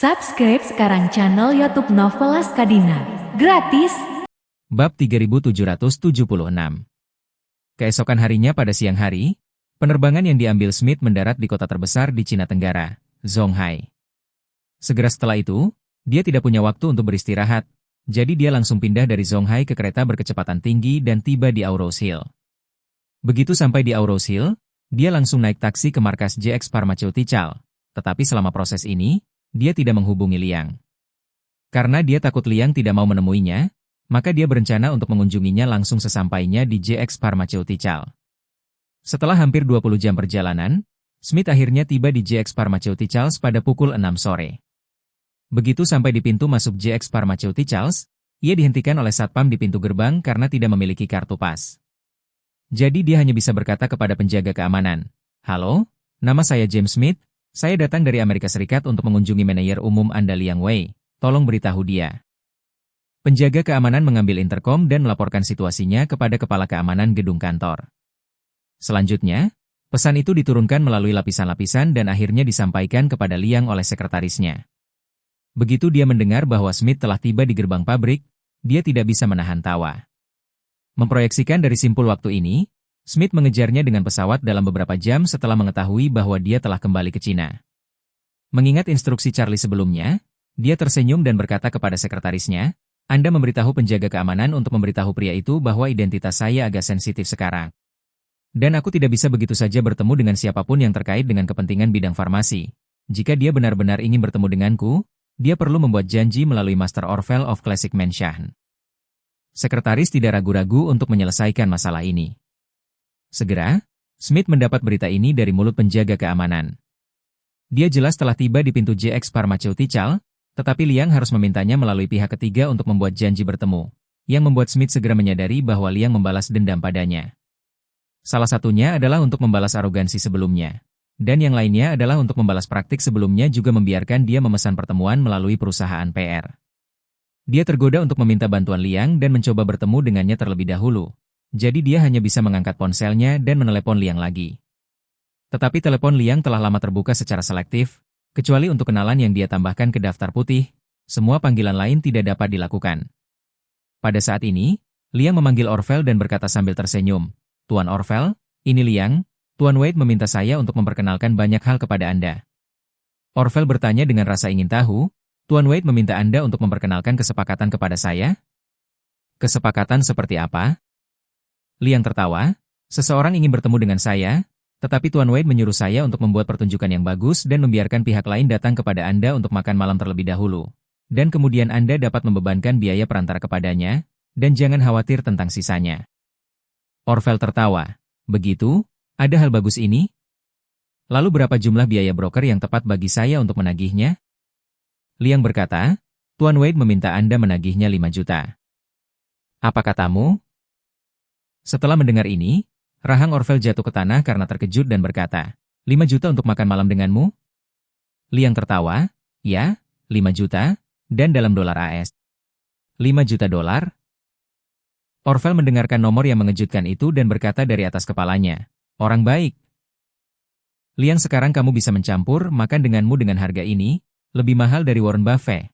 Subscribe sekarang channel YouTube Novelas Kadina. Gratis. Bab 3776. Keesokan harinya pada siang hari, penerbangan yang diambil Smith mendarat di kota terbesar di Cina Tenggara, Zhonghai. Segera setelah itu, dia tidak punya waktu untuk beristirahat, jadi dia langsung pindah dari Zhonghai ke kereta berkecepatan tinggi dan tiba di Aurous Hill. Begitu sampai di Aurous Hill, dia langsung naik taksi ke markas JX Pharmaceutical, tetapi selama proses ini, dia tidak menghubungi Liang. Karena dia takut Liang tidak mau menemuinya, maka dia berencana untuk mengunjunginya langsung sesampainya di JX Pharmaceutical. Setelah hampir 20 jam perjalanan, Smith akhirnya tiba di JX Pharmaceuticals pada pukul 6 sore. Begitu sampai di pintu masuk JX Pharmaceuticals, ia dihentikan oleh satpam di pintu gerbang karena tidak memiliki kartu pas. Jadi dia hanya bisa berkata kepada penjaga keamanan, "Halo, nama saya James Smith. Saya datang dari Amerika Serikat untuk mengunjungi manajer umum Anda Liang Wei. Tolong beritahu dia." Penjaga keamanan mengambil interkom dan melaporkan situasinya kepada kepala keamanan gedung kantor. Selanjutnya, pesan itu diturunkan melalui lapisan-lapisan dan akhirnya disampaikan kepada Liang oleh sekretarisnya. Begitu dia mendengar bahwa Smith telah tiba di gerbang pabrik, dia tidak bisa menahan tawa. Memproyeksikan dari simpul waktu ini, Smith mengejarnya dengan pesawat dalam beberapa jam setelah mengetahui bahwa dia telah kembali ke Cina. Mengingat instruksi Charlie sebelumnya, dia tersenyum dan berkata kepada sekretarisnya, "Anda memberitahu penjaga keamanan untuk memberitahu pria itu bahwa identitas saya agak sensitif sekarang. Dan aku tidak bisa begitu saja bertemu dengan siapapun yang terkait dengan kepentingan bidang farmasi. Jika dia benar-benar ingin bertemu denganku, dia perlu membuat janji melalui Master Orvel of Classic Mansion." Sekretaris tidak ragu-ragu untuk menyelesaikan masalah ini. Segera, Smith mendapat berita ini dari mulut penjaga keamanan. Dia jelas telah tiba di pintu JX Pharmaceutical, tetapi Liang harus memintanya melalui pihak ketiga untuk membuat janji bertemu, yang membuat Smith segera menyadari bahwa Liang membalas dendam padanya. Salah satunya adalah untuk membalas arogansi sebelumnya, dan yang lainnya adalah untuk membalas praktik sebelumnya juga membiarkan dia memesan pertemuan melalui perusahaan PR. Dia tergoda untuk meminta bantuan Liang dan mencoba bertemu dengannya terlebih dahulu. Jadi dia hanya bisa mengangkat ponselnya dan menelepon Liang lagi. Tetapi telepon Liang telah lama terbuka secara selektif, kecuali untuk kenalan yang dia tambahkan ke daftar putih, semua panggilan lain tidak dapat dilakukan. Pada saat ini, Liang memanggil Orvel dan berkata sambil tersenyum, "Tuan Orvel, ini Liang, Tuan Wade meminta saya untuk memperkenalkan banyak hal kepada Anda." Orvel bertanya dengan rasa ingin tahu, "Tuan Wade meminta Anda untuk memperkenalkan kesepakatan kepada saya?" "Kesepakatan seperti apa?" Liang tertawa, "Seseorang ingin bertemu dengan saya, tetapi Tuan Wade menyuruh saya untuk membuat pertunjukan yang bagus dan membiarkan pihak lain datang kepada Anda untuk makan malam terlebih dahulu. Dan kemudian Anda dapat membebankan biaya perantara kepadanya, dan jangan khawatir tentang sisanya." Orvel tertawa, "Begitu? Ada hal bagus ini? Lalu berapa jumlah biaya broker yang tepat bagi saya untuk menagihnya?" Liang berkata, "Tuan Wade meminta Anda menagihnya 5 juta. Apa katamu?" Setelah mendengar ini, rahang Orvel jatuh ke tanah karena terkejut dan berkata, "5 juta untuk makan malam denganmu?" Liang tertawa, "Ya, 5 juta, dan dalam dolar AS. 5 juta dolar?" Orvel mendengarkan nomor yang mengejutkan itu dan berkata dari atas kepalanya, "Orang baik. Liang, sekarang kamu bisa mencampur makan denganmu dengan harga ini, lebih mahal dari Warren Buffett."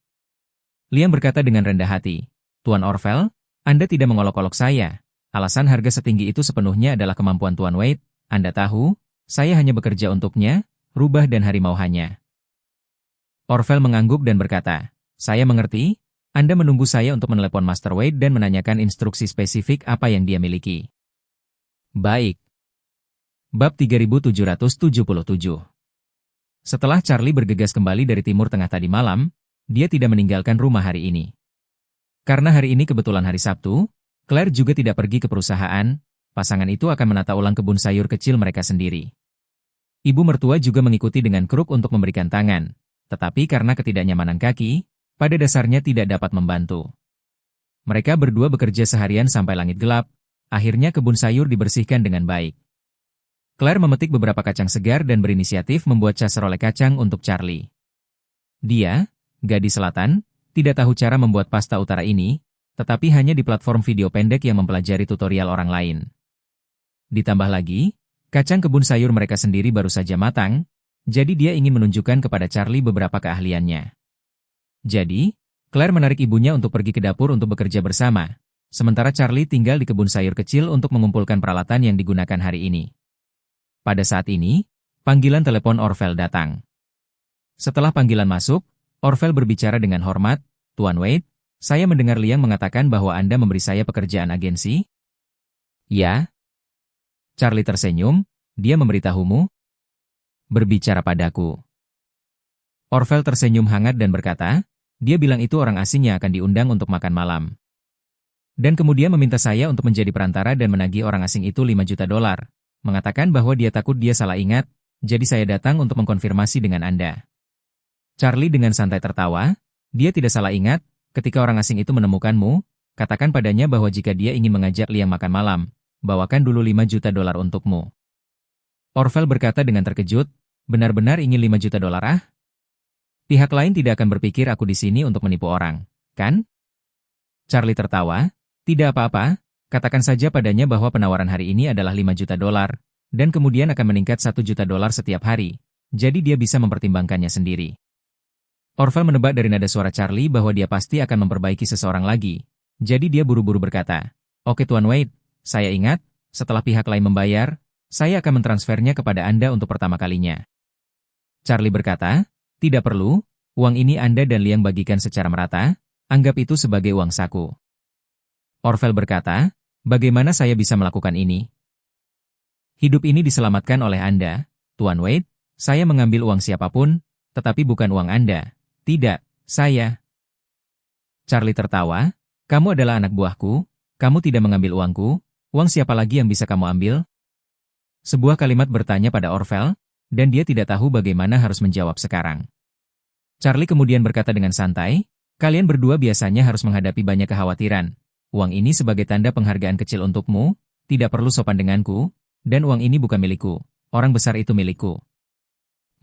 Liang berkata dengan rendah hati, "Tuan Orvel, Anda tidak mengolok-olok saya. Alasan harga setinggi itu sepenuhnya adalah kemampuan Tuan Wade. Anda tahu, saya hanya bekerja untuknya, rubah dan harimau hanya." Orvel mengangguk dan berkata, "Saya mengerti, Anda menunggu saya untuk menelepon Master Wade dan menanyakan instruksi spesifik apa yang dia miliki." Baik. Bab 3777. Setelah Charlie bergegas kembali dari Timur Tengah tadi malam, dia tidak meninggalkan rumah hari ini. Karena hari ini kebetulan hari Sabtu, Claire juga tidak pergi ke perusahaan, pasangan itu akan menata ulang kebun sayur kecil mereka sendiri. Ibu mertua juga mengikuti dengan kruk untuk memberikan tangan, tetapi karena ketidaknyamanan kaki, pada dasarnya tidak dapat membantu. Mereka berdua bekerja seharian sampai langit gelap, akhirnya kebun sayur dibersihkan dengan baik. Claire memetik beberapa kacang segar dan berinisiatif membuat casserole kacang untuk Charlie. Dia, gadis selatan, tidak tahu cara membuat pasta utara ini, tetapi hanya di platform video pendek yang mempelajari tutorial orang lain. Ditambah lagi, kacang kebun sayur mereka sendiri baru saja matang, jadi dia ingin menunjukkan kepada Charlie beberapa keahliannya. Jadi, Claire menarik ibunya untuk pergi ke dapur untuk bekerja bersama, sementara Charlie tinggal di kebun sayur kecil untuk mengumpulkan peralatan yang digunakan hari ini. Pada saat ini, panggilan telepon Orvel datang. Setelah panggilan masuk, Orvel berbicara dengan hormat, "Tuan Wade, saya mendengar Liang mengatakan bahwa Anda memberi saya pekerjaan agensi?" "Ya." Charlie tersenyum, "Dia memberitahumu?" "Berbicara padaku." Orvel tersenyum hangat dan berkata, "Dia bilang itu orang asing yang akan diundang untuk makan malam. Dan kemudian meminta saya untuk menjadi perantara dan menagih orang asing itu $5 juta. Mengatakan bahwa dia takut dia salah ingat, jadi saya datang untuk mengkonfirmasi dengan Anda." Charlie dengan santai tertawa, "Dia tidak salah ingat, ketika orang asing itu menemukanmu, katakan padanya bahwa jika dia ingin mengajak Liang makan malam, bawakan dulu $5 juta untukmu." Orvel berkata dengan terkejut, "Benar-benar ingin $5 juta ah? Pihak lain tidak akan berpikir aku di sini untuk menipu orang, kan?" Charlie tertawa, "Tidak apa-apa, katakan saja padanya bahwa penawaran hari ini adalah $5 juta, dan kemudian akan meningkat $1 juta setiap hari, jadi dia bisa mempertimbangkannya sendiri." Orvel menebak dari nada suara Charlie bahwa dia pasti akan memperbaiki seseorang lagi, jadi dia buru-buru berkata, "Oke Tuan Wade, saya ingat, setelah pihak lain membayar, saya akan mentransfernya kepada Anda untuk pertama kalinya." Charlie berkata, "Tidak perlu, uang ini Anda dan Liang bagikan secara merata, anggap itu sebagai uang saku." Orvel berkata, "Bagaimana saya bisa melakukan ini? Hidup ini diselamatkan oleh Anda, Tuan Wade, saya mengambil uang siapapun, tetapi bukan uang Anda. Tidak, saya." Charlie tertawa, "Kamu adalah anak buahku, kamu tidak mengambil uangku, uang siapa lagi yang bisa kamu ambil?" Sebuah kalimat bertanya pada Orvel, dan dia tidak tahu bagaimana harus menjawab sekarang. Charlie kemudian berkata dengan santai, "Kalian berdua biasanya harus menghadapi banyak kekhawatiran. Uang ini sebagai tanda penghargaan kecil untukmu, tidak perlu sopan denganku, dan uang ini bukan milikku, orang besar itu milikku.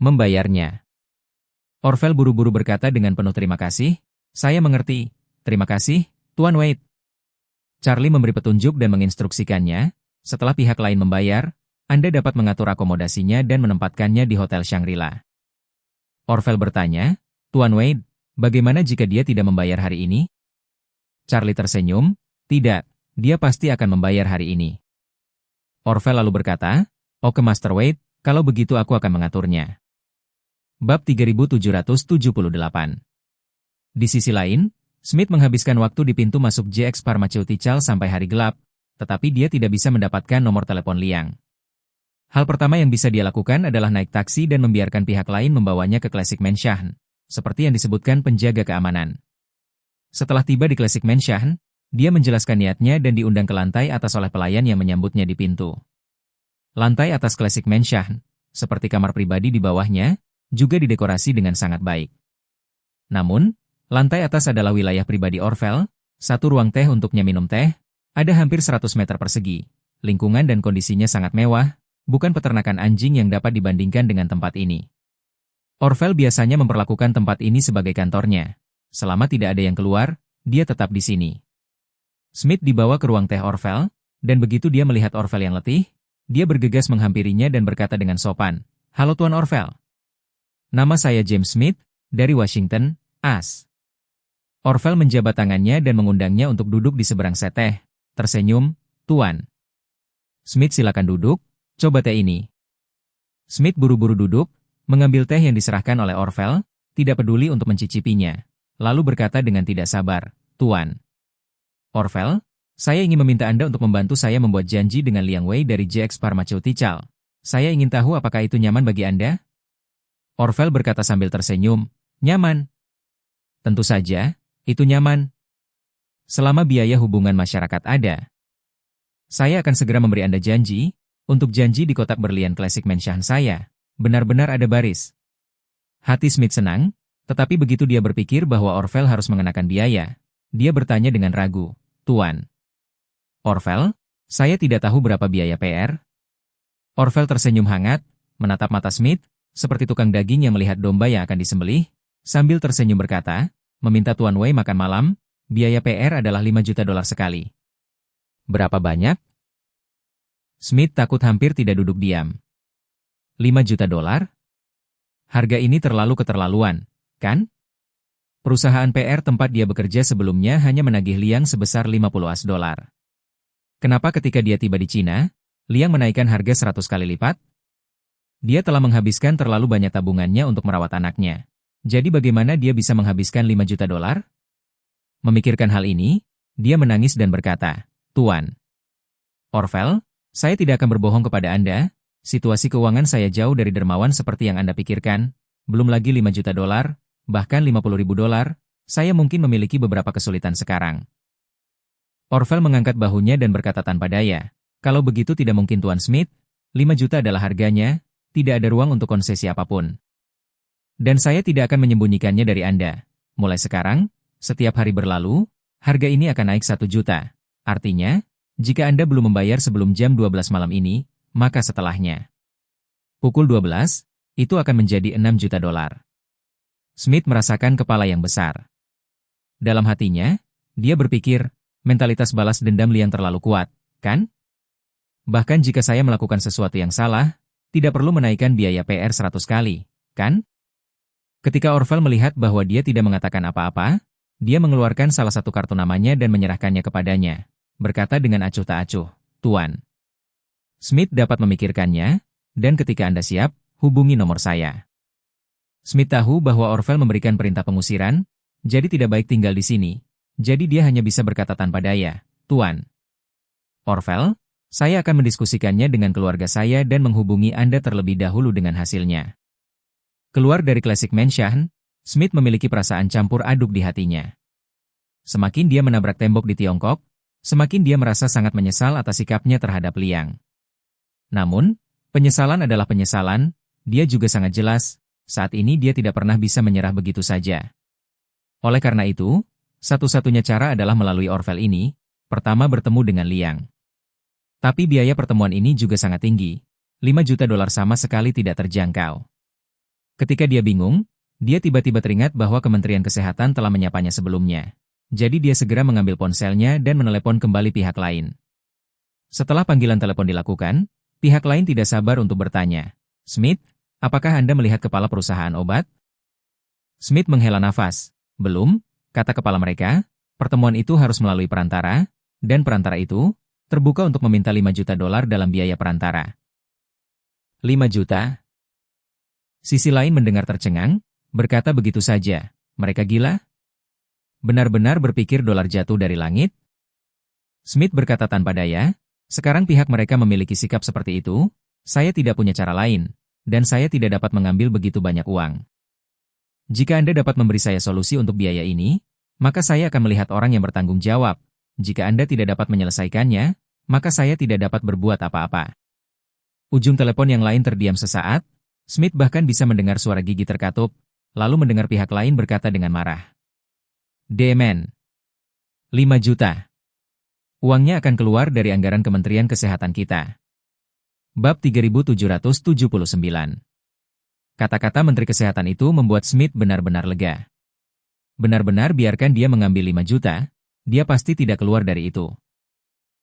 Membayarnya." Orvel buru-buru berkata dengan penuh terima kasih, "Saya mengerti, terima kasih, Tuan Wade." Charlie memberi petunjuk dan menginstruksikannya, "Setelah pihak lain membayar, Anda dapat mengatur akomodasinya dan menempatkannya di Hotel Shangri-La." Orvel bertanya, "Tuan Wade, bagaimana jika dia tidak membayar hari ini?" Charlie tersenyum, "Tidak, dia pasti akan membayar hari ini." Orvel lalu berkata, "Oke Master Wade, kalau begitu aku akan mengaturnya." Bab 3778. Di sisi lain, Smith menghabiskan waktu di pintu masuk JX Pharmaceutical sampai hari gelap, tetapi dia tidak bisa mendapatkan nomor telepon Liang. Hal pertama yang bisa dia lakukan adalah naik taksi dan membiarkan pihak lain membawanya ke Classic Mansion, seperti yang disebutkan penjaga keamanan. Setelah tiba di Classic Mansion, dia menjelaskan niatnya dan diundang ke lantai atas oleh pelayan yang menyambutnya di pintu. Lantai atas Classic Mansion, seperti kamar pribadi di bawahnya, juga didekorasi dengan sangat baik. Namun, lantai atas adalah wilayah pribadi Orvel, satu ruang teh untuknya minum teh, ada hampir 100 meter persegi, lingkungan dan kondisinya sangat mewah, bukan peternakan anjing yang dapat dibandingkan dengan tempat ini. Orvel biasanya memperlakukan tempat ini sebagai kantornya. Selama tidak ada yang keluar, dia tetap di sini. Smith dibawa ke ruang teh Orvel, dan begitu dia melihat Orvel yang letih, dia bergegas menghampirinya dan berkata dengan sopan, "Halo Tuan Orvel. Nama saya James Smith, dari Washington, AS." Orvel menjabat tangannya dan mengundangnya untuk duduk di seberang set teh, tersenyum, "Tuan Smith, silakan duduk. Coba teh ini." Smith buru-buru duduk, mengambil teh yang diserahkan oleh Orvel, tidak peduli untuk mencicipinya, lalu berkata dengan tidak sabar, "Tuan Orvel, saya ingin meminta Anda untuk membantu saya membuat janji dengan Liang Wei dari JX Pharmaceutical. Saya ingin tahu apakah itu nyaman bagi Anda?" Orvel berkata sambil tersenyum, "Nyaman. Tentu saja, itu nyaman. Selama biaya hubungan masyarakat ada. Saya akan segera memberi Anda janji. Untuk janji di kotak berlian Classic Mansion saya, benar-benar ada baris." Hati Smith senang, tetapi begitu dia berpikir bahwa Orvel harus mengenakan biaya, dia bertanya dengan ragu, "Tuan Orvel, saya tidak tahu berapa biaya PR." Orvel tersenyum hangat, menatap mata Smith, seperti tukang daging yang melihat domba yang akan disembelih, sambil tersenyum berkata, "Meminta Tuan Wei makan malam, biaya PR adalah $5 juta sekali." "Berapa banyak?" Smith takut hampir tidak duduk diam. $5 juta? Harga ini terlalu keterlaluan, kan? Perusahaan PR tempat dia bekerja sebelumnya hanya menagih Liang sebesar 50 US dolar. Kenapa ketika dia tiba di Cina, Liang menaikkan harga 100 kali lipat? Dia telah menghabiskan terlalu banyak tabungannya untuk merawat anaknya. Jadi bagaimana dia bisa menghabiskan 5 juta dolar? Memikirkan hal ini, dia menangis dan berkata, "Tuan Orvel, saya tidak akan berbohong kepada Anda, situasi keuangan saya jauh dari dermawan seperti yang Anda pikirkan, belum lagi 5 juta dolar, bahkan 50.000 dolar, saya mungkin memiliki beberapa kesulitan sekarang." Orvel mengangkat bahunya dan berkata tanpa daya, "Kalau begitu tidak mungkin Tuan Smith, 5 juta adalah harganya, tidak ada ruang untuk konsesi apapun. Dan saya tidak akan menyembunyikannya dari Anda. Mulai sekarang, setiap hari berlalu, harga ini akan naik 1 juta. Artinya, jika Anda belum membayar sebelum jam 12 malam ini, maka setelahnya. Pukul 12, itu akan menjadi 6 juta dolar. Smith merasakan kepala yang besar. Dalam hatinya, dia berpikir, mentalitas balas dendam Liang terlalu kuat, kan? Bahkan jika saya melakukan sesuatu yang salah, tidak perlu menaikkan biaya PR 100 kali, kan? Ketika Orvel melihat bahwa dia tidak mengatakan apa-apa, dia mengeluarkan salah satu kartu namanya dan menyerahkannya kepadanya, berkata dengan acuh tak acuh, "Tuan Smith dapat memikirkannya, dan ketika Anda siap, hubungi nomor saya." Smith tahu bahwa Orvel memberikan perintah pengusiran, jadi tidak baik tinggal di sini. Jadi dia hanya bisa berkata tanpa daya, "Tuan Orvel, saya akan mendiskusikannya dengan keluarga saya dan menghubungi Anda terlebih dahulu dengan hasilnya." Keluar dari Classic Mansion, Smith memiliki perasaan campur aduk di hatinya. Semakin dia menabrak tembok di Tiongkok, semakin dia merasa sangat menyesal atas sikapnya terhadap Liang. Namun, penyesalan adalah penyesalan, dia juga sangat jelas, saat ini dia tidak pernah bisa menyerah begitu saja. Oleh karena itu, satu-satunya cara adalah melalui Orvel ini, pertama bertemu dengan Liang. Tapi biaya pertemuan ini juga sangat tinggi, 5 juta dolar sama sekali tidak terjangkau. Ketika dia bingung, dia tiba-tiba teringat bahwa Kementerian Kesehatan telah menyapanya sebelumnya. Jadi dia segera mengambil ponselnya dan menelepon kembali pihak lain. Setelah panggilan telepon dilakukan, pihak lain tidak sabar untuk bertanya, "Smith, apakah Anda melihat kepala perusahaan obat?" Smith menghela nafas. "Belum," kata kepala mereka, "pertemuan itu harus melalui perantara, dan perantara itu terbuka untuk meminta 5 juta dolar dalam biaya perantara." 5 juta? Sisi lain mendengar tercengang, berkata begitu saja, "Mereka gila? Benar-benar berpikir dolar jatuh dari langit?" Smith berkata tanpa daya, "Sekarang pihak mereka memiliki sikap seperti itu, saya tidak punya cara lain, dan saya tidak dapat mengambil begitu banyak uang. Jika Anda dapat memberi saya solusi untuk biaya ini, maka saya akan melihat orang yang bertanggung jawab. Jika Anda tidak dapat menyelesaikannya, maka saya tidak dapat berbuat apa-apa." Ujung telepon yang lain terdiam sesaat, Smith bahkan bisa mendengar suara gigi terkatup, lalu mendengar pihak lain berkata dengan marah, "Demen. 5 juta. Uangnya akan keluar dari anggaran Kementerian Kesehatan kita." Bab 3779. Kata-kata Menteri Kesehatan itu membuat Smith benar-benar lega. Benar-benar biarkan dia mengambil 5 juta, dia pasti tidak keluar dari itu.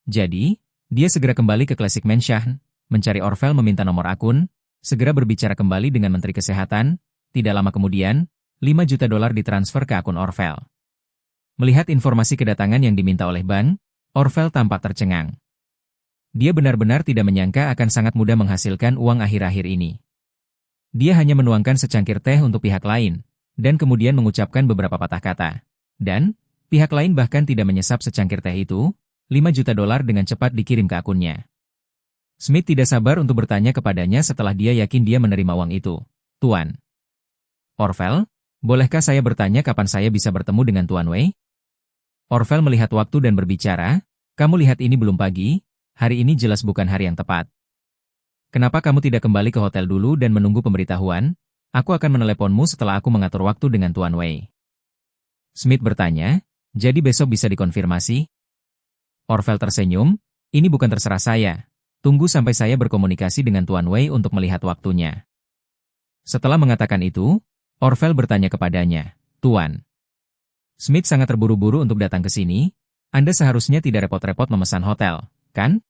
Jadi, dia segera kembali ke Classic Mansion, mencari Orvel meminta nomor akun, segera berbicara kembali dengan Menteri Kesehatan, tidak lama kemudian, 5 juta dolar ditransfer ke akun Orvel. Melihat informasi kedatangan yang diminta oleh bank, Orvel tampak tercengang. Dia benar-benar tidak menyangka akan sangat mudah menghasilkan uang akhir-akhir ini. Dia hanya menuangkan secangkir teh untuk pihak lain, dan kemudian mengucapkan beberapa patah kata. Dan, pihak lain bahkan tidak menyesap secangkir teh itu, 5 juta dolar dengan cepat dikirim ke akunnya. Smith tidak sabar untuk bertanya kepadanya setelah dia yakin dia menerima uang itu. "Tuan Orvel, bolehkah saya bertanya kapan saya bisa bertemu dengan Tuan Wei?" Orvel melihat waktu dan berbicara, "Kamu lihat ini belum pagi, hari ini jelas bukan hari yang tepat. Kenapa kamu tidak kembali ke hotel dulu dan menunggu pemberitahuan? Aku akan meneleponmu setelah aku mengatur waktu dengan Tuan Wei." Smith bertanya, "Jadi besok bisa dikonfirmasi?" Orvel tersenyum, "Ini bukan terserah saya. Tunggu sampai saya berkomunikasi dengan Tuan Wei untuk melihat waktunya." Setelah mengatakan itu, Orvel bertanya kepadanya, "Tuan Smith sangat terburu-buru untuk datang ke sini, Anda seharusnya tidak repot-repot memesan hotel, kan?"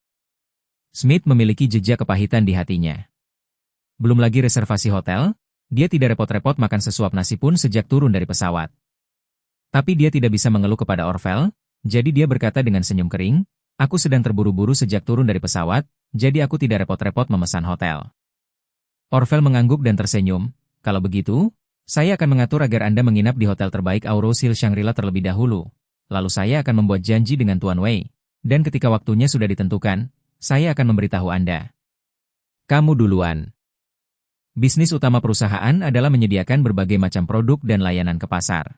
Smith memiliki jejak kepahitan di hatinya. Belum lagi reservasi hotel, dia tidak repot-repot makan sesuap nasi pun sejak turun dari pesawat. Tapi dia tidak bisa mengeluh kepada Orvel, jadi dia berkata dengan senyum kering, aku sedang terburu-buru sejak turun dari pesawat, jadi aku tidak repot-repot memesan hotel. Orvel mengangguk dan tersenyum, kalau begitu, saya akan mengatur agar Anda menginap di hotel terbaik Aurosil Shangri-La terlebih dahulu. Lalu saya akan membuat janji dengan Tuan Wei, dan ketika waktunya sudah ditentukan, saya akan memberitahu Anda. Kamu duluan. Bisnis utama perusahaan adalah menyediakan berbagai macam produk dan layanan ke pasar.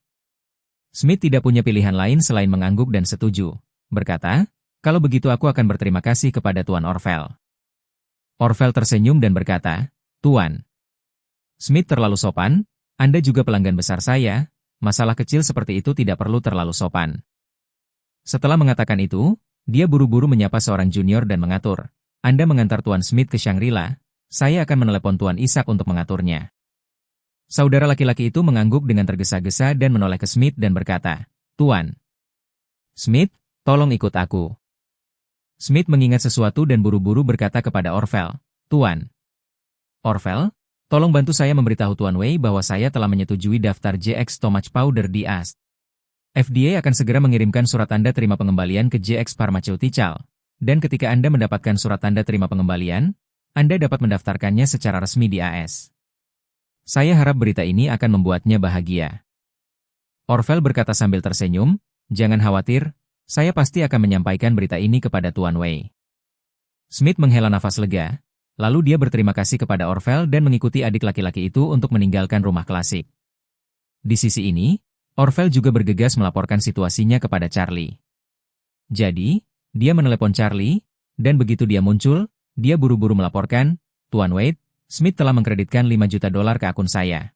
Smith tidak punya pilihan lain selain mengangguk dan setuju. Berkata, kalau begitu aku akan berterima kasih kepada Tuan Orvel. Orvel tersenyum dan berkata, Tuan. Smith terlalu sopan, Anda juga pelanggan besar saya, masalah kecil seperti itu tidak perlu terlalu sopan. Setelah mengatakan itu, dia buru-buru menyapa seorang junior dan mengatur, Anda mengantar Tuan Smith ke Shangri-La, saya akan menelepon Tuan Ishak untuk mengaturnya. Saudara laki-laki itu mengangguk dengan tergesa-gesa dan menoleh ke Smith dan berkata, Tuan. Smith, tolong ikut aku. Smith mengingat sesuatu dan buru-buru berkata kepada Orvel, Tuan. Orvel, tolong bantu saya memberitahu Tuan Wei bahwa saya telah menyetujui daftar JX Stomach Powder di AS. FDA akan segera mengirimkan surat tanda terima pengembalian ke JX Pharmaceutical, dan ketika Anda mendapatkan surat tanda terima pengembalian, Anda dapat mendaftarkannya secara resmi di AS. Saya harap berita ini akan membuatnya bahagia. Orvel berkata sambil tersenyum, jangan khawatir, saya pasti akan menyampaikan berita ini kepada Tuan Wei. Smith menghela nafas lega, lalu dia berterima kasih kepada Orvel dan mengikuti adik laki-laki itu untuk meninggalkan rumah klasik. Di sisi ini, Orvel juga bergegas melaporkan situasinya kepada Charlie. Jadi, dia menelepon Charlie, dan begitu dia muncul, dia buru-buru melaporkan, Tuan Wade, Smith telah mengkreditkan $5 juta ke akun saya.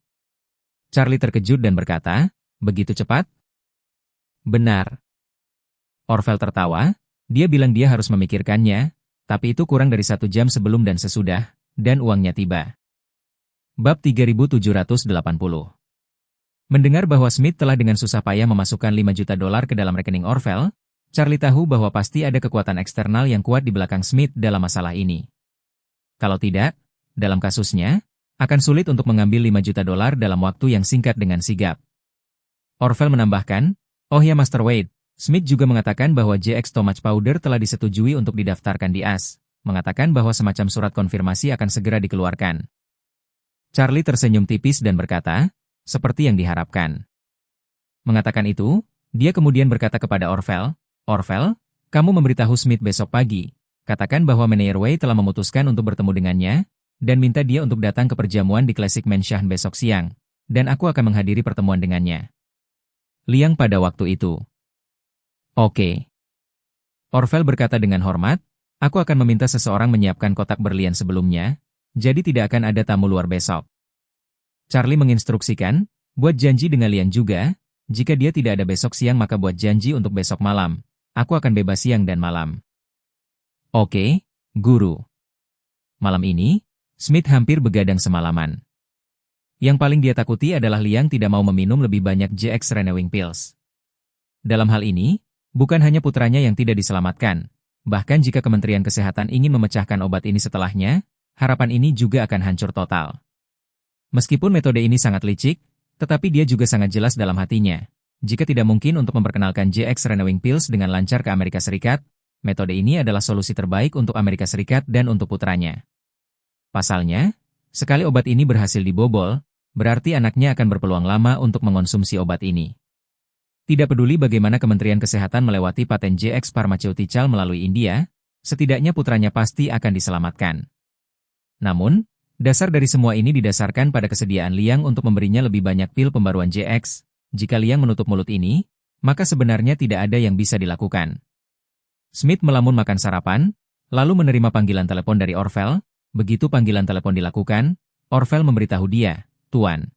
Charlie terkejut dan berkata, begitu cepat? Benar. Orvel tertawa, dia bilang dia harus memikirkannya, tapi itu kurang dari 1 jam sebelum dan sesudah, dan uangnya tiba. Bab 3780. Mendengar bahwa Smith telah dengan susah payah memasukkan $5 juta ke dalam rekening Orvel, Charlie tahu bahwa pasti ada kekuatan eksternal yang kuat di belakang Smith dalam masalah ini. Kalau tidak, dalam kasusnya, akan sulit untuk mengambil $5 juta dalam waktu yang singkat dengan sigap. Orvel menambahkan, oh ya Master Wade, Smith juga mengatakan bahwa JX Stomach Powder telah disetujui untuk didaftarkan di AS, mengatakan bahwa semacam surat konfirmasi akan segera dikeluarkan. Charlie tersenyum tipis dan berkata, seperti yang diharapkan. Mengatakan itu, dia kemudian berkata kepada Orvel, Orvel, kamu memberitahu Smith besok pagi, katakan bahwa Meneer Wei telah memutuskan untuk bertemu dengannya, dan minta dia untuk datang ke perjamuan di Classic Mansion besok siang, dan aku akan menghadiri pertemuan dengannya. Liang pada waktu itu. Oke. Orvel berkata dengan hormat, aku akan meminta seseorang menyiapkan kotak berlian sebelumnya, jadi tidak akan ada tamu luar besok. Charlie menginstruksikan, buat janji dengan Liang juga, jika dia tidak ada besok siang maka buat janji untuk besok malam, aku akan bebas siang dan malam. Oke, Guru. Malam ini, Smith hampir begadang semalaman. Yang paling dia takuti adalah Liang tidak mau meminum lebih banyak JX Renewing Pills. Dalam hal ini, bukan hanya putranya yang tidak diselamatkan, bahkan jika Kementerian Kesehatan ingin memecahkan obat ini setelahnya, harapan ini juga akan hancur total. Meskipun metode ini sangat licik, tetapi dia juga sangat jelas dalam hatinya. Jika tidak mungkin untuk memperkenalkan JX Renewing Pills dengan lancar ke Amerika Serikat, metode ini adalah solusi terbaik untuk Amerika Serikat dan untuk putranya. Pasalnya, sekali obat ini berhasil dibobol, berarti anaknya akan berpeluang lama untuk mengonsumsi obat ini. Tidak peduli bagaimana Kementerian Kesehatan melewati paten JX Pharmaceutical melalui India, setidaknya putranya pasti akan diselamatkan. Namun, dasar dari semua ini didasarkan pada kesediaan Liang untuk memberinya lebih banyak pil pembaruan JX. Jika Liang menutup mulut ini, maka sebenarnya tidak ada yang bisa dilakukan. Smith melamun makan sarapan, lalu menerima panggilan telepon dari Orvel. Begitu panggilan telepon dilakukan, Orvel memberitahu dia, Tuan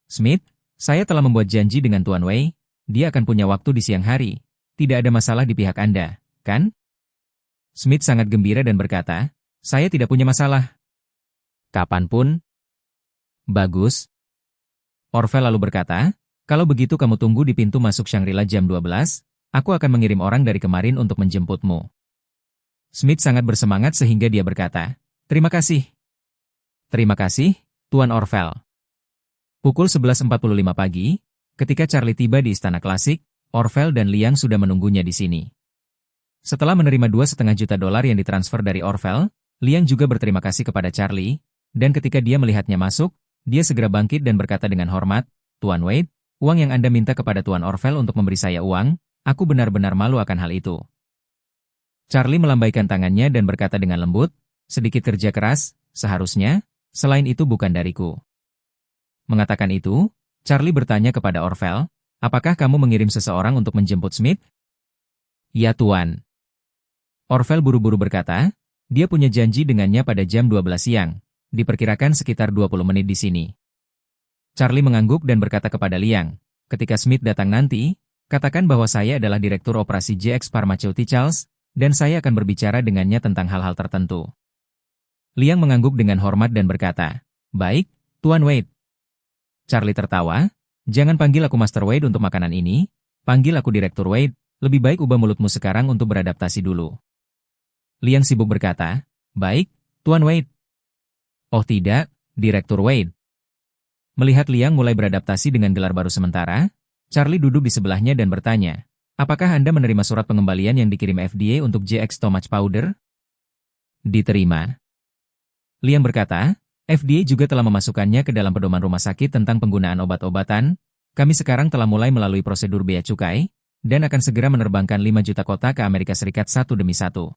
Smith, saya telah membuat janji dengan Tuan Wei. Dia akan punya waktu di siang hari. Tidak ada masalah di pihak Anda, kan? Smith sangat gembira dan berkata, saya tidak punya masalah. Kapanpun. Bagus. Orvel lalu berkata, kalau begitu kamu tunggu di pintu masuk Shangri-La jam 12, aku akan mengirim orang dari kemarin untuk menjemputmu. Smith sangat bersemangat sehingga dia berkata, terima kasih. Terima kasih, Tuan Orvel. Pukul 11.45 pagi, Ketika Charlie tiba di istana klasik, Orville dan Liang sudah menunggunya di sini. Setelah menerima $2,5 juta yang ditransfer dari Orville, Liang juga berterima kasih kepada Charlie, dan ketika dia melihatnya masuk, dia segera bangkit dan berkata dengan hormat, "Tuan Wade, uang yang Anda minta kepada Tuan Orville untuk memberi saya uang, aku benar-benar malu akan hal itu." Charlie melambaikan tangannya dan berkata dengan lembut, "Sedikit kerja keras, seharusnya, selain itu bukan dariku." Mengatakan itu, Charlie bertanya kepada Orville, "Apakah kamu mengirim seseorang untuk menjemput Smith?" "Ya, Tuan." Orville buru-buru berkata, dia punya janji dengannya pada jam 12 siang, diperkirakan sekitar 20 menit di sini. Charlie mengangguk dan berkata kepada Liang, "Ketika Smith datang nanti, katakan bahwa saya adalah Direktur Operasi JX Pharmaceuticals, dan saya akan berbicara dengannya tentang hal-hal tertentu." Liang mengangguk dengan hormat dan berkata, "Baik, Tuan Wade." Charlie tertawa, "Jangan panggil aku Master Wade untuk makanan ini, panggil aku Direktur Wade, lebih baik ubah mulutmu sekarang untuk beradaptasi dulu." Liang sibuk berkata, "Baik, Tuan Wade." "Oh tidak, Direktur Wade." Melihat Liang mulai beradaptasi dengan gelar baru sementara, Charlie duduk di sebelahnya dan bertanya, "Apakah Anda menerima surat pengembalian yang dikirim FDA untuk JX Stomach Powder?" "Diterima." Liang berkata, "FDA juga telah memasukkannya ke dalam pedoman rumah sakit tentang penggunaan obat-obatan. Kami sekarang telah mulai melalui prosedur bea cukai, dan akan segera menerbangkan 5 juta kotak ke Amerika Serikat satu demi satu."